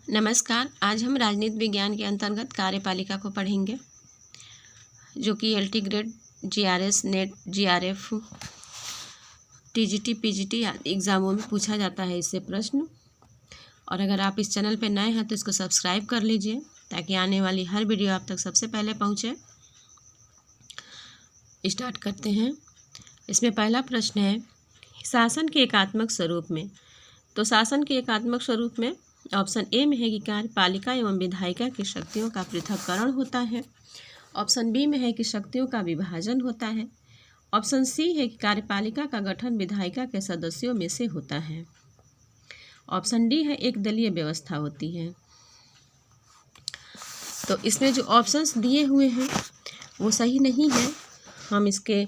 नमस्कार। आज हम राजनीति विज्ञान के अंतर्गत कार्यपालिका को पढ़ेंगे, जो कि LT grade, GRS, net, GRF, TGT, PGT आदि एग्ज़ामों में पूछा जाता है इससे प्रश्न। और अगर आप इस चैनल पर नए हैं तो इसको सब्सक्राइब कर लीजिए ताकि आने वाली हर वीडियो आप तक सबसे पहले पहुँचे। स्टार्ट करते हैं। इसमें पहला प्रश्न है, शासन के एकात्मक स्वरूप में। तो शासन के एकात्मक स्वरूप में ऑप्शन ए में है कि कार्यपालिका एवं विधायिका की शक्तियों का पृथक्करण होता है। ऑप्शन बी में है कि शक्तियों का विभाजन होता है। ऑप्शन सी है कि कार्यपालिका का गठन विधायिका के सदस्यों में से होता है। ऑप्शन डी है एक दलीय व्यवस्था होती है। तो इसमें जो ऑप्शंस दिए हुए हैं वो सही नहीं है। हम इसके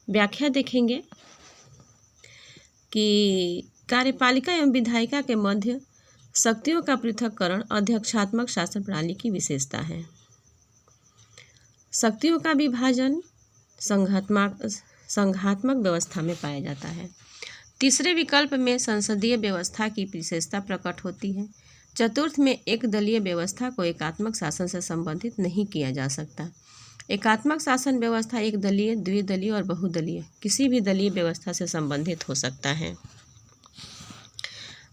व्याख्या देखेंगे कि कार्यपालिका एवं विधायिका के मध्य शक्तियों का पृथक्करण अध्यक्षात्मक शासन प्रणाली की विशेषता है। शक्तियों का विभाजन संघात्मक व्यवस्था में पाया जाता है। तीसरे विकल्प में संसदीय व्यवस्था की विशेषता प्रकट होती है। चतुर्थ में एक दलीय व्यवस्था को एकात्मक शासन से संबंधित नहीं किया जा सकता। एकात्मक शासन व्यवस्था एक दलीय, द्विदलीय और बहुदलीय किसी भी दलीय व्यवस्था से संबंधित हो सकता है।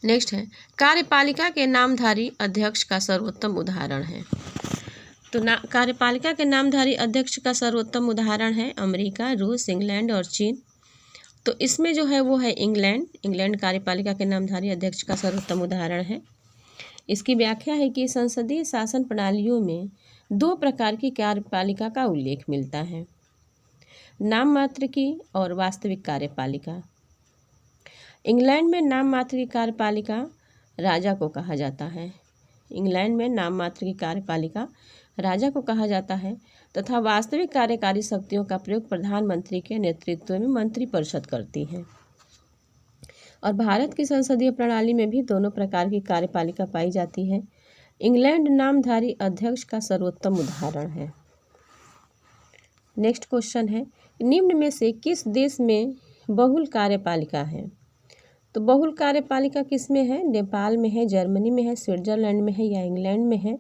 नेक्स्ट है, कार्यपालिका के नामधारी अध्यक्ष का सर्वोत्तम उदाहरण है। तो कार्यपालिका के नामधारी अध्यक्ष का सर्वोत्तम उदाहरण है अमेरिका, रूस, इंग्लैंड और चीन। तो इसमें जो है वो है इंग्लैंड कार्यपालिका के नामधारी अध्यक्ष का सर्वोत्तम उदाहरण है। इसकी व्याख्या है कि संसदीय शासन प्रणालियों में दो प्रकार की कार्यपालिका का उल्लेख मिलता है, नाम मात्र की और वास्तविक कार्यपालिका। इंग्लैंड में नाम मात्र की कार्यपालिका राजा को कहा जाता है। इंग्लैंड में नाम मात्र की कार्यपालिका राजा को कहा जाता है तथा वास्तविक कार्यकारी शक्तियों का प्रयोग प्रधानमंत्री के नेतृत्व में मंत्रिपरिषद करती है। और भारत की संसदीय प्रणाली में भी दोनों प्रकार की कार्यपालिका पाई जाती है। इंग्लैंड नामधारी अध्यक्ष का सर्वोत्तम उदाहरण है। नेक्स्ट क्वेश्चन है, निम्न में से किस देश में बहुल कार्यपालिका है। तो बहुल कार्यपालिका किस में है? नेपाल में है, जर्मनी में है, स्विट्जरलैंड में है या इंग्लैंड में है।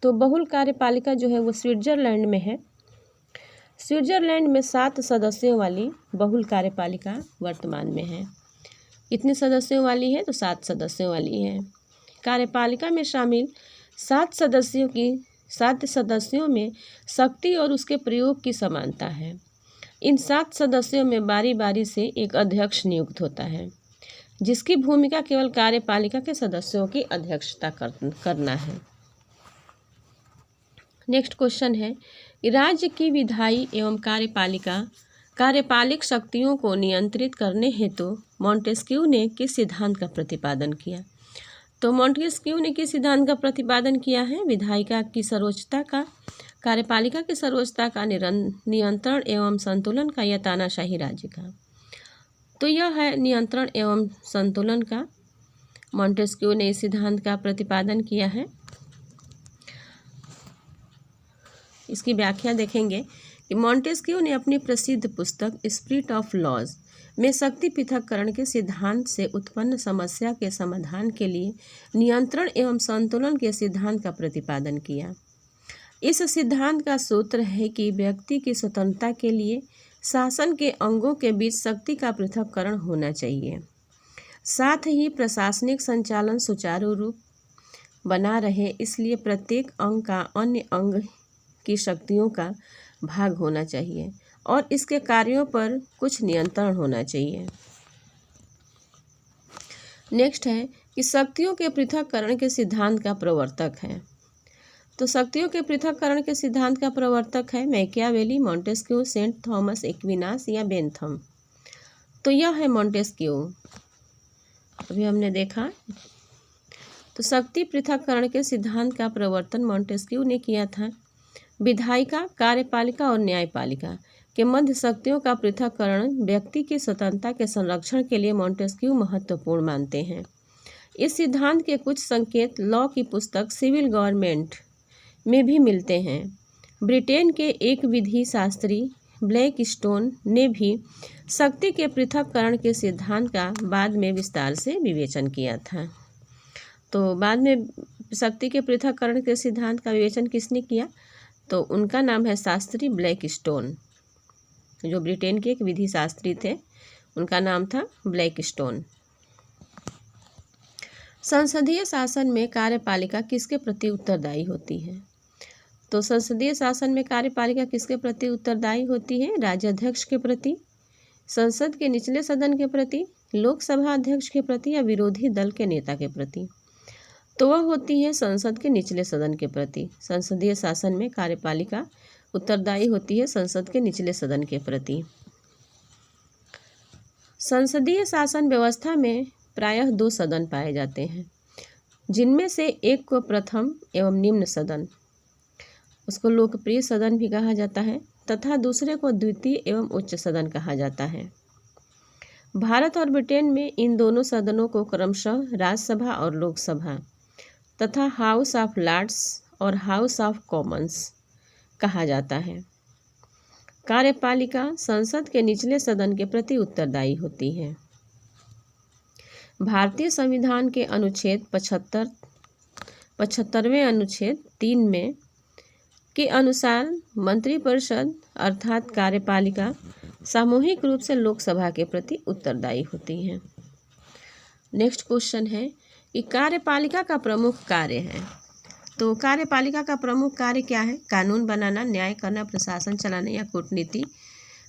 तो बहुल कार्यपालिका जो है वो स्विट्जरलैंड में है। स्विट्जरलैंड में 7 सदस्यों वाली बहुल कार्यपालिका वर्तमान में है। कितने सदस्यों वाली है? तो 7 सदस्यों वाली है। कार्यपालिका में शामिल 7 सदस्यों में शक्ति और उसके प्रयोग की समानता है। इन 7 सदस्यों में बारी बारी से एक अध्यक्ष नियुक्त होता है, जिसकी भूमिका केवल कार्यपालिका के सदस्यों की अध्यक्षता करना है। नेक्स्ट क्वेश्चन है कि राज्य की विधायी एवं कार्यपालिक शक्तियों को नियंत्रित करने हेतु मॉन्टेस्क्यू ने किस सिद्धांत का प्रतिपादन किया। तो मॉन्टेस्क्यू ने किस सिद्धांत का प्रतिपादन किया है? विधायिका की सर्वोच्चता का, कार्यपालिका की सर्वोच्चता का, नियंत्रण एवं संतुलन का या तानाशाही राज्य का। तो यह है नियंत्रण एवं संतुलन का। मॉन्टेस्क्यू ने इस सिद्धांत का प्रतिपादन किया है। इसकी व्याख्या देखेंगे कि मॉन्टेस्क्यू ने अपनी प्रसिद्ध पुस्तक स्पिरिट ऑफ लॉज में शक्ति पृथक्करण के सिद्धांत से उत्पन्न समस्या के समाधान के लिए नियंत्रण एवं संतुलन के सिद्धांत का प्रतिपादन किया। इस सिद्धांत का सूत्र है कि व्यक्ति की स्वतंत्रता के लिए शासन के अंगों के बीच शक्ति का पृथक्करण होना चाहिए, साथ ही प्रशासनिक संचालन सुचारू रूप बना रहे, इसलिए प्रत्येक अंग का अन्य अंग की शक्तियों का भाग होना चाहिए और इसके कार्यों पर कुछ नियंत्रण होना चाहिए। नेक्स्ट है कि शक्तियों के पृथक्करण के सिद्धांत का प्रवर्तक है। तो शक्तियों के पृथक्करण के सिद्धांत का प्रवर्तक है Machiavelli, Montesquieu, Saint Thomas Aquinas या बेंथम। तो यह है मॉन्टेस्क्यू। अभी हमने देखा। तो शक्ति पृथक्करण के सिद्धांत का प्रवर्तन मॉन्टेस्क्यू ने किया था। विधायिका, कार्यपालिका और न्यायपालिका के मध्य शक्तियों का पृथक्करण व्यक्ति की स्वतंत्रता के संरक्षण के लिए मॉन्टेस्क्यू महत्वपूर्ण मानते हैं। इस सिद्धांत के कुछ संकेत लॉ की पुस्तक सिविल गवर्नमेंट में भी मिलते हैं। ब्रिटेन के एक विधि शास्त्री ब्लैक स्टोन ने भी शक्ति के पृथक्करण के सिद्धांत का बाद में विस्तार से विवेचन किया था। तो बाद में शक्ति के पृथक्करण के सिद्धांत का विवेचन किसने किया? तो उनका नाम है शास्त्री ब्लैकस्टोन। जो ब्रिटेन के एक विधि शास्त्री थे, उनका नाम था ब्लैकस्टोन। संसदीय शासन में कार्यपालिका किसके प्रति उत्तरदायी होती है? तो संसदीय शासन में कार्यपालिका किसके प्रति उत्तरदायी होती है? राज्याध्यक्ष के प्रति, संसद के निचले सदन के प्रति, लोकसभा अध्यक्ष के प्रति या विरोधी दल के नेता के प्रति? तो वह होती है संसद के निचले सदन के प्रति। संसदीय शासन में कार्यपालिका उत्तरदायी होती है संसद के निचले सदन के प्रति। संसदीय शासन व्यवस्था में प्रायः 2 सदन पाए जाते हैं, जिनमें से एक को प्रथम एवं निम्न सदन, उसको लोकप्रिय सदन भी कहा जाता है, तथा दूसरे को द्वितीय एवं उच्च सदन कहा जाता है। भारत और ब्रिटेन में इन दोनों सदनों को क्रमशः राज्यसभा और लोकसभा तथा हाउस ऑफ लॉर्ड्स और हाउस ऑफ कॉमन्स कहा जाता है। कार्यपालिका संसद के निचले सदन के प्रति उत्तरदायी होती है। भारतीय संविधान के अनुच्छेद 75वें अनुच्छेद 3 में के अनुसार मंत्रिपरिषद अर्थात कार्यपालिका सामूहिक रूप से लोकसभा के प्रति उत्तरदायी होती है। नेक्स्ट क्वेश्चन है कि कार्यपालिका का प्रमुख कार्य है। तो कार्यपालिका का प्रमुख कार्य क्या है? कानून बनाना, न्याय करना, प्रशासन चलाना या कूटनीति।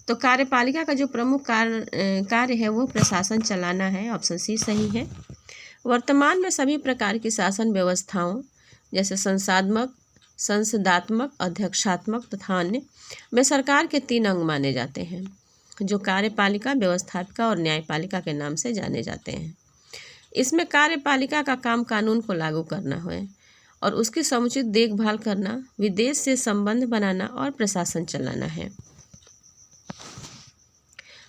तो कार्यपालिका का जो प्रमुख कार्य है वो प्रशासन चलाना है। ऑप्शन सी सही है। वर्तमान में सभी प्रकार की शासन व्यवस्थाओं जैसे संसदात्मक, अध्यक्षात्मक तथा अन्य में सरकार के 3 अंग माने जाते हैं, जो कार्यपालिका, व्यवस्थापिका और न्यायपालिका के नाम से जाने जाते हैं। इसमें कार्यपालिका का काम कानून को लागू करना है और उसकी समुचित देखभाल करना, विदेश से संबंध बनाना और प्रशासन चलाना है।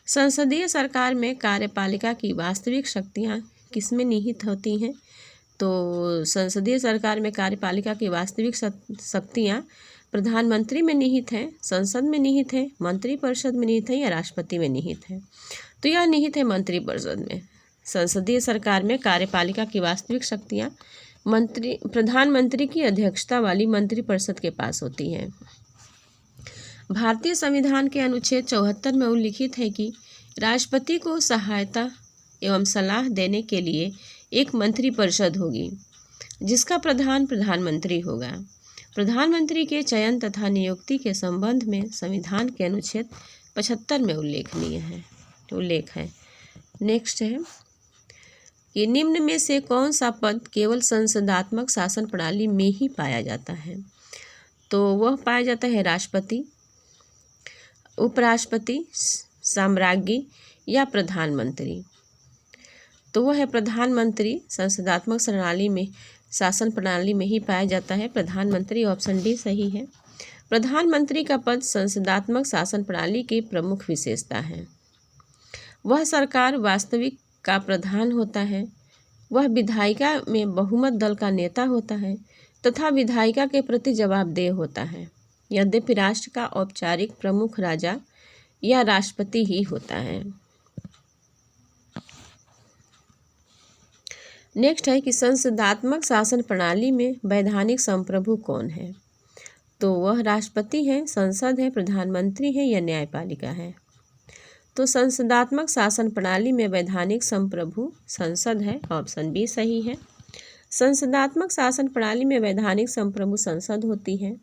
संसदीय सरकार में कार्यपालिका की वास्तविक शक्तियाँ किसमें निहित होती हैं? तो संसदीय सरकार में कार्यपालिका की वास्तविक शक्तियाँ प्रधानमंत्री में निहित हैं, संसद में निहित है, मंत्रिपरिषद में निहित है या राष्ट्रपति में निहित है? तो यह निहित है मंत्रिपरिषद में। संसदीय सरकार में कार्यपालिका की वास्तविक शक्तियाँ प्रधानमंत्री की अध्यक्षता वाली मंत्रिपरिषद के पास होती हैं। भारतीय संविधान के अनुच्छेद 74 में उल्लिखित है कि राष्ट्रपति को सहायता एवं सलाह देने के लिए एक मंत्रिपरिषद होगी, जिसका प्रधान प्रधानमंत्री होगा। प्रधानमंत्री के चयन तथा नियुक्ति के संबंध में संविधान के अनुच्छेद 75 में उल्लेख है। नेक्स्ट है कि निम्न में से कौन सा पद केवल संसदात्मक शासन प्रणाली में ही पाया जाता है? तो वह पाया जाता है राष्ट्रपति, उपराष्ट्रपति, साम्राज्ञी या प्रधानमंत्री। तो वह है प्रधानमंत्री। संसदात्मक शासन प्रणाली में ही पाया जाता है प्रधानमंत्री। ऑप्शन डी सही है। प्रधानमंत्री का पद संसदात्मक शासन प्रणाली की प्रमुख विशेषता है। वह सरकार वास्तविक का प्रधान होता है। वह विधायिका में बहुमत दल का नेता होता है तथा विधायिका के प्रति जवाबदेह होता है। यद्यपि राष्ट्र का औपचारिक प्रमुख राजा या राष्ट्रपति ही होता है। नेक्स्ट है कि संसदात्मक शासन प्रणाली में वैधानिक संप्रभु कौन है? तो वह राष्ट्रपति है, संसद है, प्रधानमंत्री है या न्यायपालिका है? तो संसदात्मक शासन प्रणाली में वैधानिक संप्रभु संसद है। ऑप्शन बी सही है। संसदात्मक शासन प्रणाली में वैधानिक संप्रभु संसद होती है।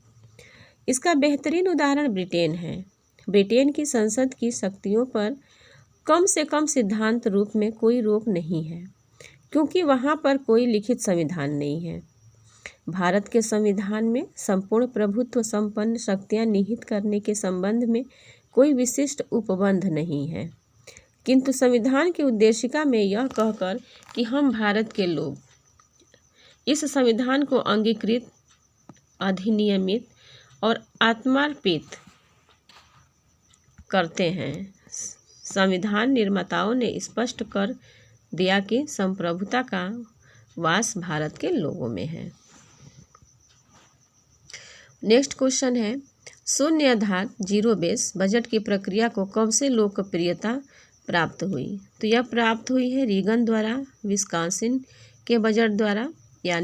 इसका बेहतरीन उदाहरण ब्रिटेन है। ब्रिटेन की संसद की शक्तियों पर कम से कम सिद्धांत रूप में कोई रोक नहीं है, क्योंकि वहाँ पर कोई लिखित संविधान नहीं है। भारत के संविधान में संपूर्ण प्रभुत्व संपन्न शक्तियाँ निहित करने के संबंध में कोई विशिष्ट उपबंध नहीं है, किंतु संविधान की उद्देशिका में यह कहकर कि हम भारत के लोग इस संविधान को अंगीकृत, अधिनियमित और आत्मार्पित करते हैं। संविधान निर्माताओं ने स्पष्ट कर दिया कि संप्रभुता का वास भारत के लोगों में है। नेक्स्ट क्वेश्चन है, शून्य आधार जीरो बेस बजट की प्रक्रिया को कब से लोकप्रियता प्राप्त हुई? तो यह प्राप्त हुई है रीगन द्वारा, विस्कॉन्सिन के बजट द्वारा या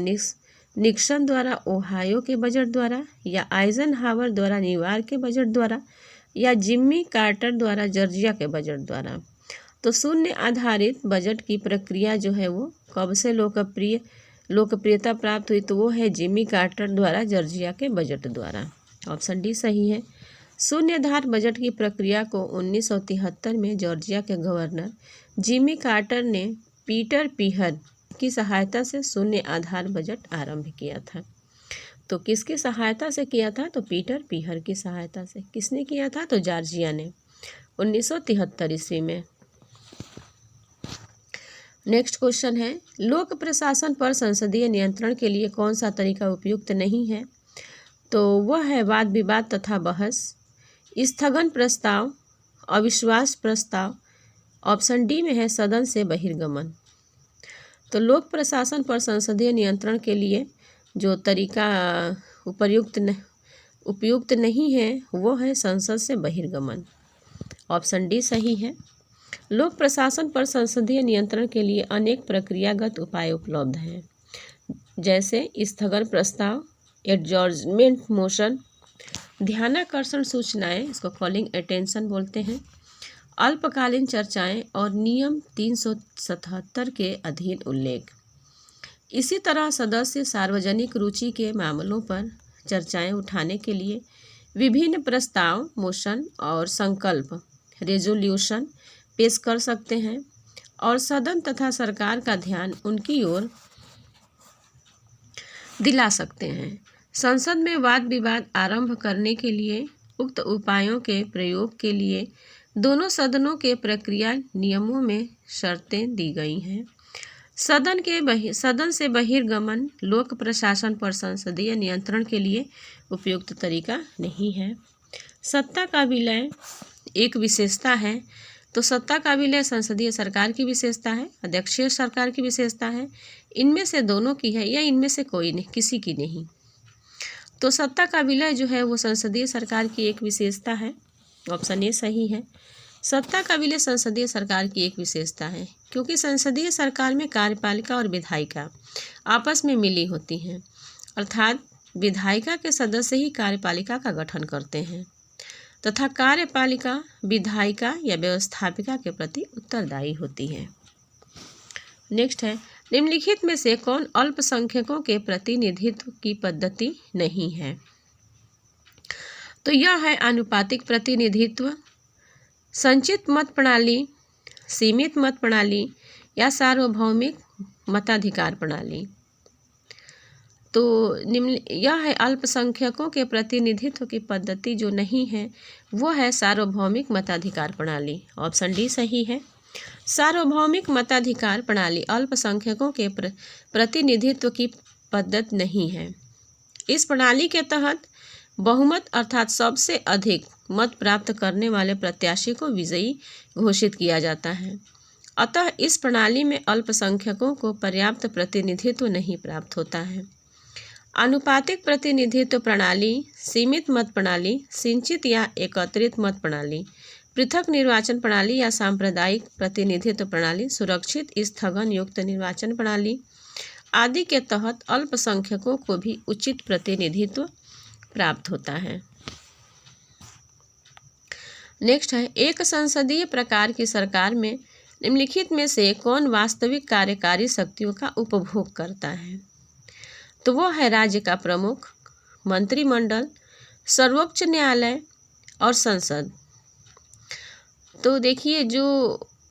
निक्सन द्वारा ओहायो के बजट द्वारा, या आइजनहावर द्वारा न्यूयॉर्क के बजट द्वारा, या जिम्मी कार्टर द्वारा जॉर्जिया के बजट द्वारा। तो शून्य आधारित बजट की प्रक्रिया जो है वो कब से लोकप्रियता प्राप्त हुई, तो वो है जिम्मी कार्टर द्वारा जॉर्जिया के बजट द्वारा। ऑप्शन डी सही है। शून्य आधार बजट की प्रक्रिया को 1973 में जॉर्जिया के गवर्नर जिम्मी कार्टर ने पीटर पीहर की सहायता से शून्य आधार बजट आरंभ किया था। तो किसकी सहायता से किया था, तो पीटर पीहर की सहायता से। किसने किया था, तो जॉर्जिया ने 1973 ईस्वी में। नेक्स्ट क्वेश्चन है, लोक प्रशासन पर संसदीय नियंत्रण के लिए कौन सा तरीका उपयुक्त नहीं है, तो वह है वाद विवाद तथा बहस, स्थगन प्रस्ताव, अविश्वास प्रस्ताव। ऑप्शन डी में है सदन से बहिर्गमन। तो लोक प्रशासन पर संसदीय नियंत्रण के लिए जो तरीका उपयुक्त नहीं है वो है संसद से बहिर्गमन। ऑप्शन डी सही है। लोक प्रशासन पर संसदीय नियंत्रण के लिए अनेक प्रक्रियागत उपाय उपलब्ध हैं, जैसे स्थगन प्रस्ताव, एडजॉर्जमेंट मोशन, ध्यानाकर्षण सूचनाएं, इसको कॉलिंग अटेंशन बोलते हैं, अल्पकालीन चर्चाएं और नियम 377 के अधीन उल्लेख। इसी तरह सदस्य सार्वजनिक रुचि के मामलों पर चर्चाएं उठाने के लिए विभिन्न प्रस्ताव, मोशन और संकल्प, रेजोल्यूशन पेश कर सकते हैं और सदन तथा सरकार का ध्यान उनकी ओर दिला सकते हैं। संसद में वाद विवाद आरंभ करने के लिए उक्त उपायों के प्रयोग के लिए दोनों सदनों के प्रक्रिया नियमों में शर्तें दी गई हैं। सदन से बहिर्गमन लोक प्रशासन पर संसदीय नियंत्रण के लिए उपयुक्त तरीका नहीं है। सत्ता का विलय एक विशेषता है, तो सत्ता का विलय संसदीय सरकार की विशेषता है, अध्यक्षीय सरकार की विशेषता है, इनमें से दोनों की है या इनमें से कोई नहीं, किसी की नहीं। तो सत्ता का विलय जो है वो संसदीय सरकार की एक विशेषता है। ऑप्शन ए सही है। सत्ता का विलय संसदीय सरकार की एक विशेषता है, क्योंकि संसदीय सरकार में कार्यपालिका और विधायिका आपस में मिली होती हैं, अर्थात विधायिका के सदस्य ही कार्यपालिका का गठन करते हैं तथा कार्यपालिका विधायिका या व्यवस्थापिका के प्रति उत्तरदायी होती है। नेक्स्ट है, निम्नलिखित में से कौन अल्पसंख्यकों के प्रतिनिधित्व की पद्धति नहीं है, तो यह है आनुपातिक प्रतिनिधित्व, संचित मत प्रणाली, सीमित मत प्रणाली या सार्वभौमिक मताधिकार प्रणाली। तो यह है अल्पसंख्यकों के प्रतिनिधित्व की पद्धति जो नहीं है वो है सार्वभौमिक मताधिकार प्रणाली। ऑप्शन डी सही है। सार्वभौमिक मताधिकार प्रणाली अल्पसंख्यकों के प्रतिनिधित्व की पद्धति नहीं है। इस प्रणाली के तहत बहुमत अर्थात सबसे अधिक मत प्राप्त करने वाले प्रत्याशी को विजयी घोषित किया जाता है। अतः इस प्रणाली में अल्पसंख्यकों को पर्याप्त प्रतिनिधित्व नहीं प्राप्त होता है। आनुपातिक प्रतिनिधित्व प्रणाली, सीमित मत प्रणाली, सिंचित या एकत्रित मत प्रणाली, पृथक निर्वाचन प्रणाली या सांप्रदायिक प्रतिनिधित्व प्रणाली, सुरक्षित स्थगन युक्त निर्वाचन प्रणाली आदि के तहत अल्पसंख्यकों को भी उचित प्रतिनिधित्व प्राप्त होता है। नेक्स्ट है, एक संसदीय प्रकार की सरकार में निम्नलिखित में से कौन वास्तविक कार्यकारी शक्तियों का उपभोग करता है, तो वो है राज्य का प्रमुख, मंत्रिमंडल, सर्वोच्च न्यायालय और संसद। तो देखिए जो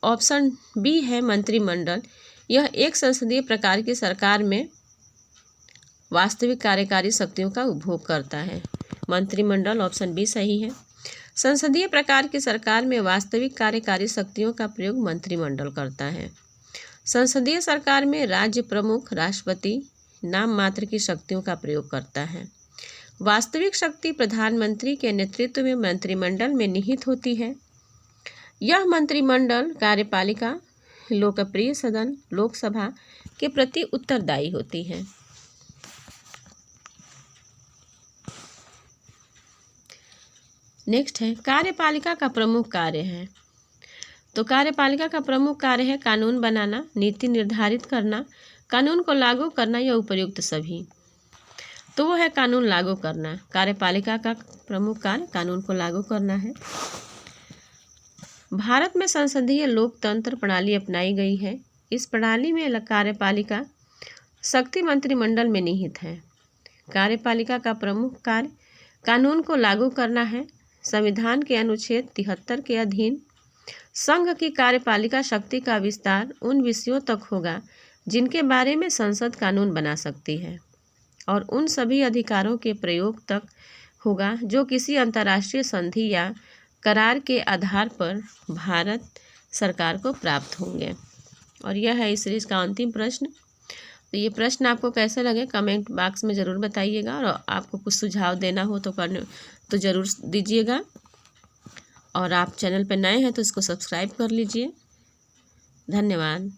ऑप्शन बी है मंत्रिमंडल, यह एक संसदीय प्रकार की सरकार में वास्तविक कार्यकारी शक्तियों का उपभोग करता है। मंत्रिमंडल ऑप्शन बी सही है। संसदीय प्रकार की सरकार में वास्तविक कार्यकारी शक्तियों का प्रयोग मंत्रिमंडल करता है। संसदीय सरकार में राज्य प्रमुख, राष्ट्रपति नाम मात्र की शक्तियों का प्रयोग करता है। वास्तविक शक्ति प्रधानमंत्री के नेतृत्व में मंत्रिमंडल में निहित होती है। यह मंत्रिमंडल कार्यपालिका, लोकप्रिय सदन, लोकसभा के प्रति उत्तरदायी होती है। नेक्स्ट है, कार्यपालिका का प्रमुख कार्य है, तो कार्यपालिका का प्रमुख कार्य है कानून बनाना, नीति निर्धारित करना, कानून को लागू करना या उपर्युक्त सभी। तो वो है कानून लागू करना। कार्यपालिका का प्रमुख कार्य कानून को लागू करना है। भारत में संसदीय लोकतंत्र प्रणाली अपनाई गई है। इस प्रणाली में कार्यपालिका शक्ति मंत्रिमंडल में निहित है। कार्यपालिका का प्रमुख कार्य कानून को लागू करना है। संविधान के अनुच्छेद 73 के अधीन संघ की कार्यपालिका शक्ति का विस्तार उन विषयों तक होगा जिनके बारे में संसद कानून बना सकती है, और उन सभी अधिकारों के प्रयोग तक होगा जो किसी अंतर्राष्ट्रीय संधि या करार के आधार पर भारत सरकार को प्राप्त होंगे। और यह है इस सीरीज का अंतिम प्रश्न। तो ये प्रश्न आपको कैसे लगे कमेंट बॉक्स में ज़रूर बताइएगा, और आपको कुछ सुझाव देना हो तो ज़रूर दीजिएगा। और आप चैनल पर नए हैं तो इसको सब्सक्राइब कर लीजिए। धन्यवाद।